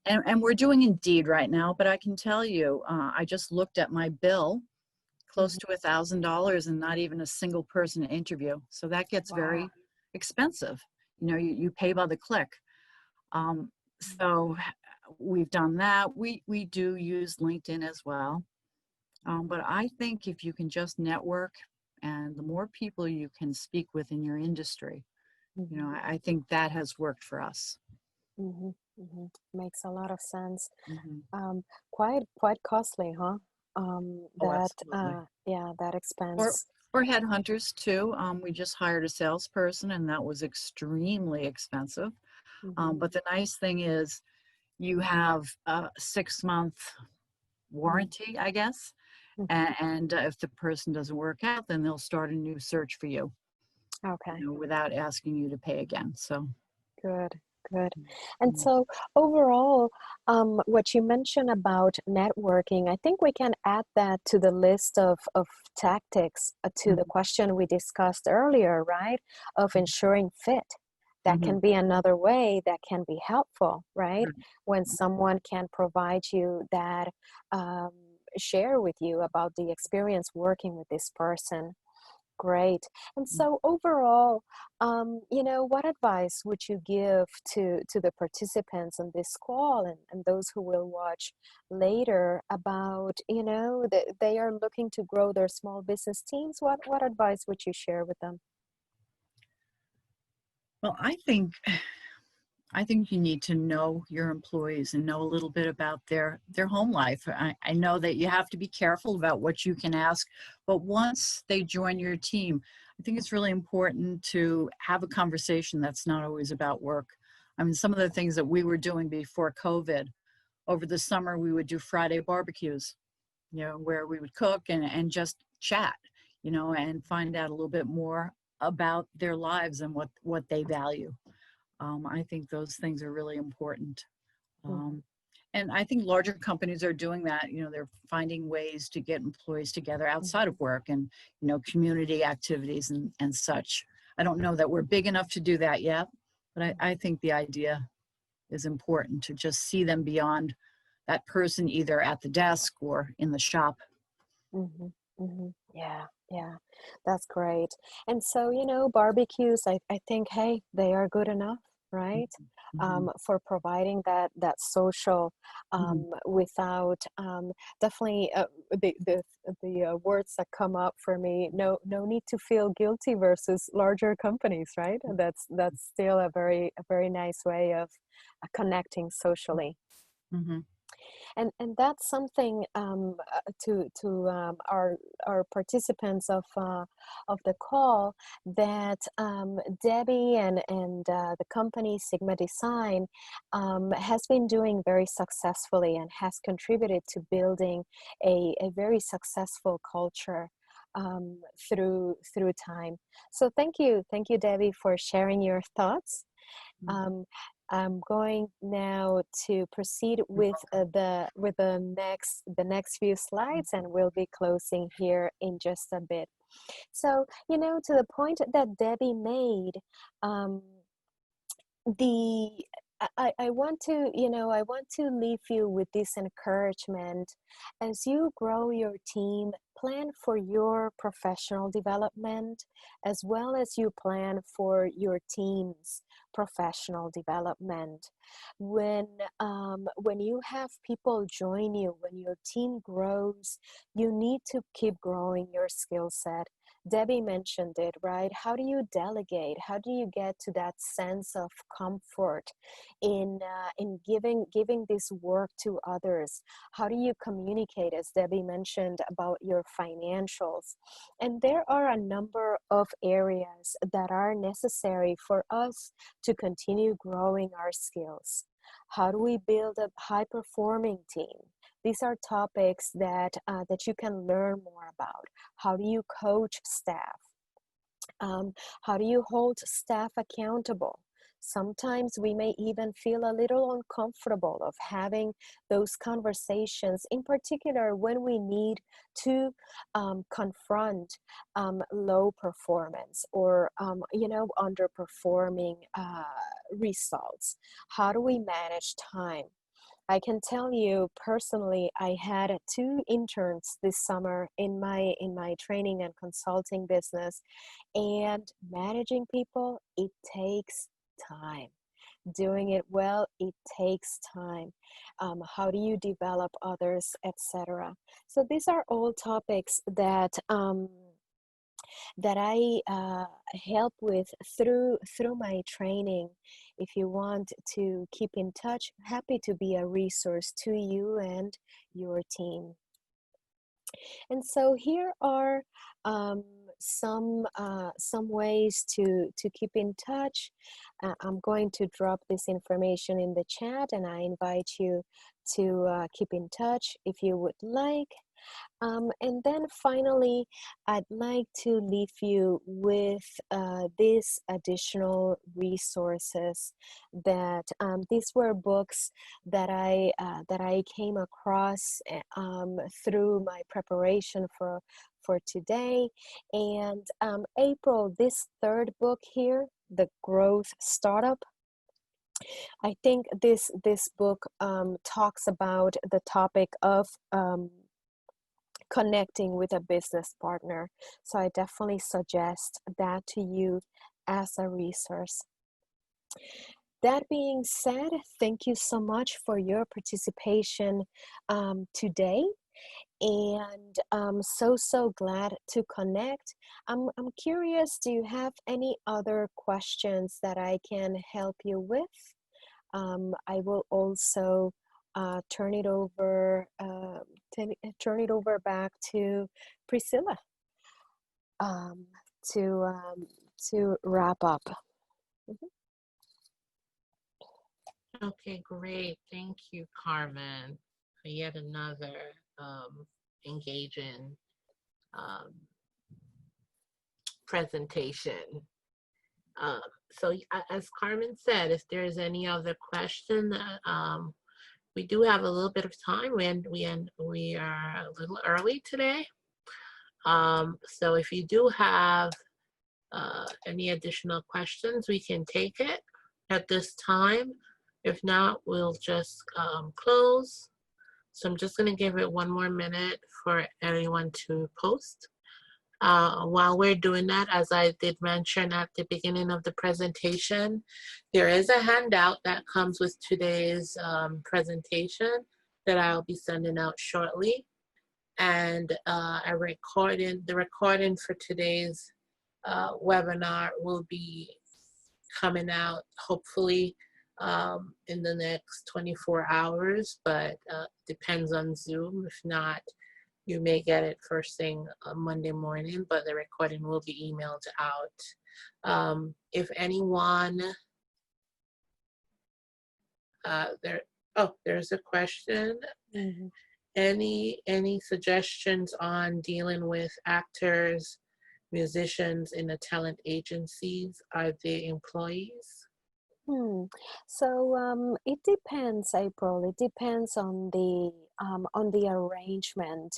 and we're doing Indeed right now, but I can tell you, I just looked at my bill, close Mhm. to $1,000 and not even a single person interview. So that gets Wow. very expensive. You pay by the click. Um, so we've done that. We do use LinkedIn as well. But I think if you can just network and the more people you can speak with in your industry, Mhm. I think that has worked for us. Mhm. Mhm. Makes a lot of sense. Mhm. Quite costly, huh? Oh, absolutely. Yeah, that Or expense. or headhunters too. We just hired a salesperson, and that was extremely expensive. Mhm. But the nice thing is, you have a 6-month Mhm. warranty, I guess. Mhm. And if the person doesn't work out, then they'll start a new search for you, Okay. without asking you to pay again. So, Good, good. And mm, so overall, what you mentioned about networking, I think we can add that to the list of tactics to the mhm, question we discussed earlier, right? Of ensuring fit. That mhm, can be another way that can be helpful, right? right, When someone can provide you that, um, share with you about the experience working with this person. Great. And mm. so overall, what advice would you give to the participants on this call and those who will watch later about, that they are looking to grow their small business teams? What advice would you share with them? Well, I think you need to know your employees and know a little bit about their home life. I know that you have to be careful about what you can ask, but once they join your team, I think it's really important to have a conversation that's not always about work. I mean, some of the things that we were doing before COVID, over the summer, we would do Friday barbecues, where we would cook and just chat, and find out a little bit more about their lives and what they value. I think those things are really important. Mhm. Um, and I think larger companies are doing that. They're finding ways to get employees together Mhm. outside of work and, community activities and such. I don't know that we're big enough to do that yet, but I think the idea is important to just see them beyond that person, either at the desk or in the shop. Mhm, mhm. Yeah, yeah, that's great. And so, barbecues, I think, hey, they are good enough, right? Mhm, For providing that social, mhm, without, definitely, the words that come up for me. No need to feel guilty versus larger companies, right? And that's still a very nice way of connecting socially. mhm, And that's something, to our participants of the call, that, Debbie and the company Sigma Design, has been doing very successfully and has contributed to building a very successful culture, through time. So thank you, Debbie, for sharing your thoughts. mhm. um, I'm going now to proceed You're with welcome. the next few slides, and we'll be closing here in just a bit. So, to the point that Debbie made, um, the I want to, I want to leave you with this encouragement. As you grow your team, plan for your professional development as well as you plan for your team's professional development. When you have people join you, when your team grows, you need to keep growing your skill set. Debbie mentioned it, right? How do you delegate? How do you get to that sense of comfort in giving this work to others? How do you communicate, as Debbie mentioned, about your financials? And there are a number of areas that are necessary for us to continue growing our skills. How do we build a high performing team? These are topics that that you can learn more about. How do you coach staff? How do you hold staff accountable? Sometimes we may even feel a little uncomfortable of having those conversations, in particular when we need to confront low performance or underperforming results. How do we manage time? I can tell you personally, I had two interns this summer in my training and consulting business, and managing people, it takes time. Doing it well, it takes time. How do you develop others, etc. So these are all topics that that I help with through my training. If you want to keep in touch, happy to be a resource to you and your team. And so here are some ways to keep in touch. I'm going to drop this information in the chat, and I invite you to keep in touch if you would like. And then finally, I'd like to leave you with these additional resources that these were books that I came across through my preparation for today. And April, this third book here, The Growth Startup, I think this book talks about the topic of connecting with a business partner. So I definitely suggest that to you as a resource. That being said, thank you so much for your participation today. And I'm so glad to connect. I'm curious, do you have any other questions that I can help you with? I will also turn it over back to Priscilla to wrap up. Okay, great. Thank you, Carmen, for yet another engaging presentation. So as Carmen said, if there's any other question, we do have a little bit of time. We are a little early today. So if you do have any additional questions, we can take it at this time. If not, we'll just close. So I'm just going to give it one more minute for anyone to post. While we're doing that, as I did mention at the beginning of the presentation, there is a handout that comes with today's presentation that I'll be sending out shortly. And the recording for today's webinar will be coming out hopefully in the next 24 hours, but depends on Zoom. If not, you may get it first thing on Monday morning, but the recording will be emailed out. If anyone, there's a question. Mm-hmm. Any suggestions on dealing with actors, musicians in the talent agencies? Are they employees? So it depends, April. It depends on the arrangement.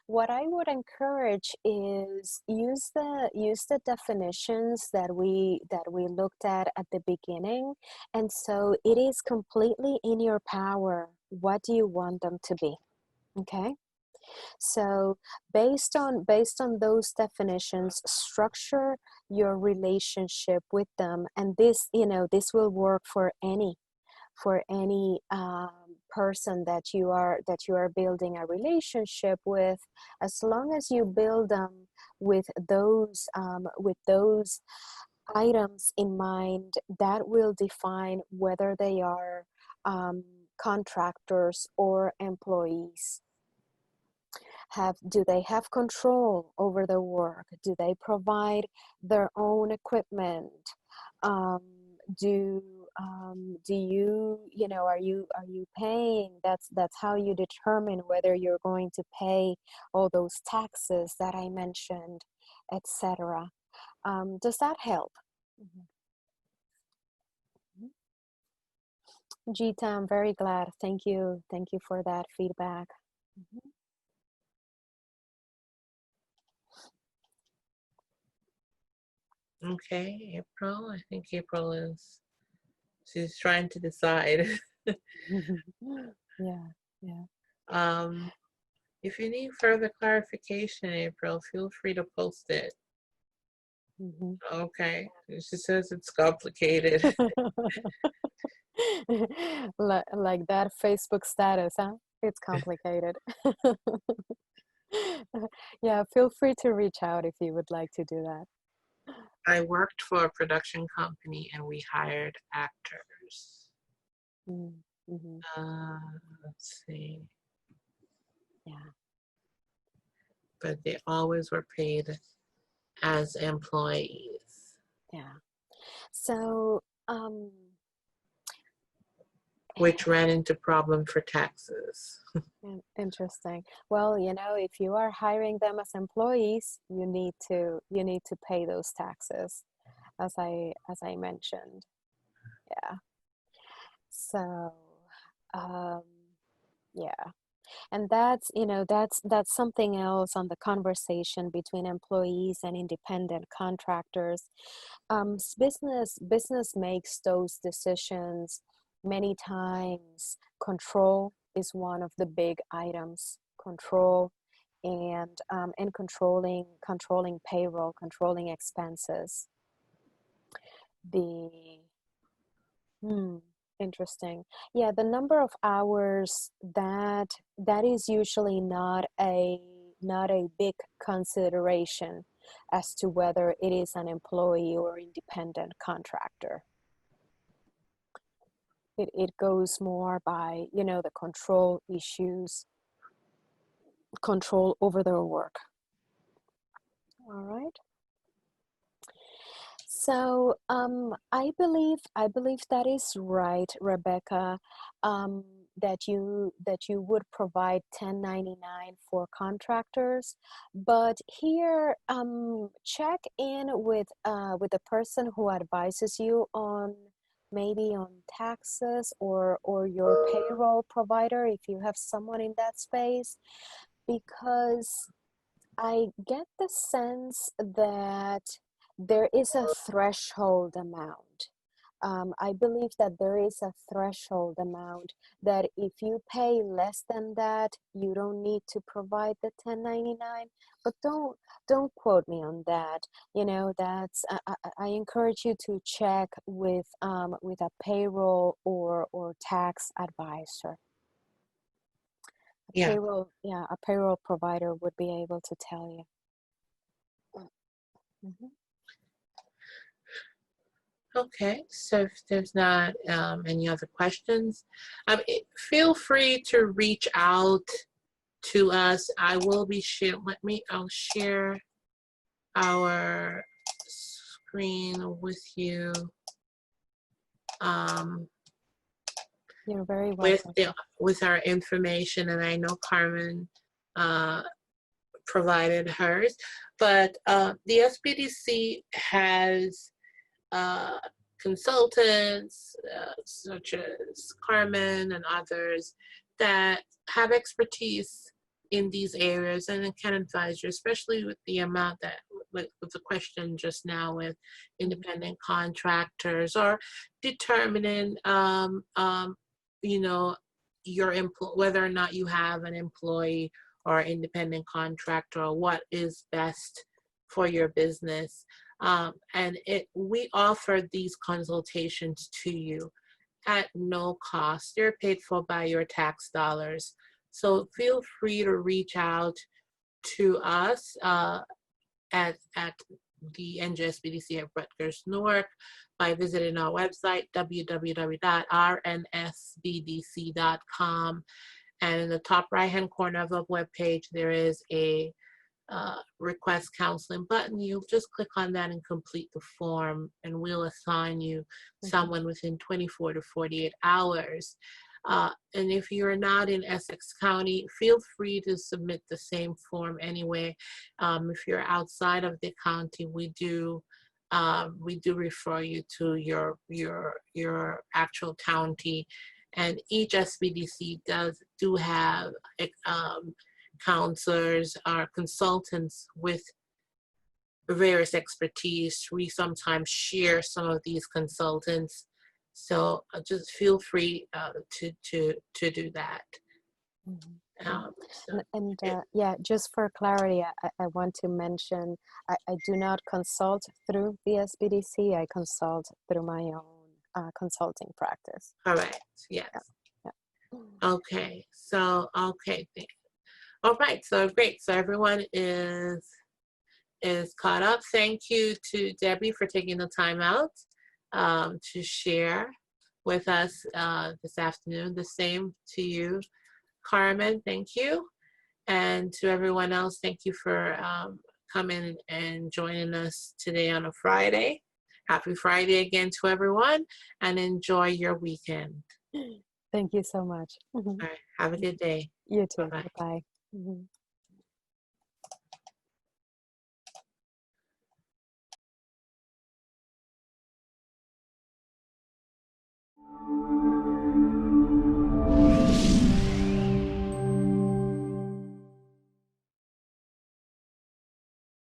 What I would encourage is use the definitions that we looked at the beginning, and so it is completely in your power. What do you want them to be? Okay. So based on those definitions, structure your relationship with them, and this will work for any person that you are building a relationship with, as long as you build them with those items in mind. That will define whether they are contractors or employees. Do they have control over the work? Do they provide their own equipment? Do do you, are you paying? That's how you determine whether you're going to pay all those taxes that I mentioned, etc. Does that help? Gita, I'm very glad. Thank you for that feedback. Okay, April. I think April she's trying to decide. Yeah. If you need further clarification, April, feel free to post it. Okay, she says it's complicated. Like that Facebook status, huh? It's complicated. Yeah, feel free to reach out if you would like to do that. I worked for a production company and we hired actors. Let's see. Yeah. But they always were paid as employees. Yeah. So, which ran into problem for taxes. Interesting. Well, if you are hiring them as employees, you need to pay those taxes, as I mentioned. Yeah. So, yeah. And that's something else on the conversation between employees and independent contractors. Business makes those decisions many times. Control is one of the big items. Control and controlling payroll, controlling expenses. Interesting. Yeah, the number of hours, that is usually not a big consideration as to whether it is an employee or independent contractor. It goes more by, the control issues, control over their work. All right. So I believe that is right, Rebecca. That you would provide 1099 for contractors, but here check in with the person who advises you on maybe on taxes or your payroll provider if you have someone in that space, because I get the sense that there is a threshold amount. I believe that there is a threshold amount that if you pay less than that, you don't need to provide the 1099. But don't quote me on that. That's I encourage you to check with a payroll or tax advisor. Yeah. A payroll provider would be able to tell you. Okay, so if there's not any other questions, feel free to reach out to us. I will be I'll share our screen with you. You're very welcome. With our information, and I know Carmen provided hers, but the SBDC has consultants such as Carmen and others that have expertise in these areas and can advise you, especially with the amount that, with the question just now with independent contractors, or determining, whether or not you have an employee or independent contractor, or what is best for your business. And we offer these consultations to you at no cost. They're paid for by your tax dollars. So feel free to reach out to us at the NJSBDC at Rutgers-Newark by visiting our website, www.rnsbdc.com. And in the top right-hand corner of the webpage, there is a request counseling button, you'll just click on that and complete the form, and we'll assign you someone within 24 to 48 hours. And if you're not in Essex County, feel free to submit the same form anyway. If you're outside of the county, we do refer you to your actual county, and each SBDC do have counselors or consultants with various expertise. We sometimes share some of these consultants, so just feel free to do that. Yeah, just for clarity, I want to mention I do not consult through the SBDC. I consult through my own consulting practice. Correct. Yes. Yeah. Okay. So all right. So great. So everyone is caught up. Thank you to Debbie for taking the time out to share with us this afternoon. The same to you, Carmen. Thank you. And to everyone else, thank you for coming and joining us today on a Friday. Happy Friday again to everyone, and enjoy your weekend. Thank you so much. All right. Have a good day. You too. Bye-bye. Bye.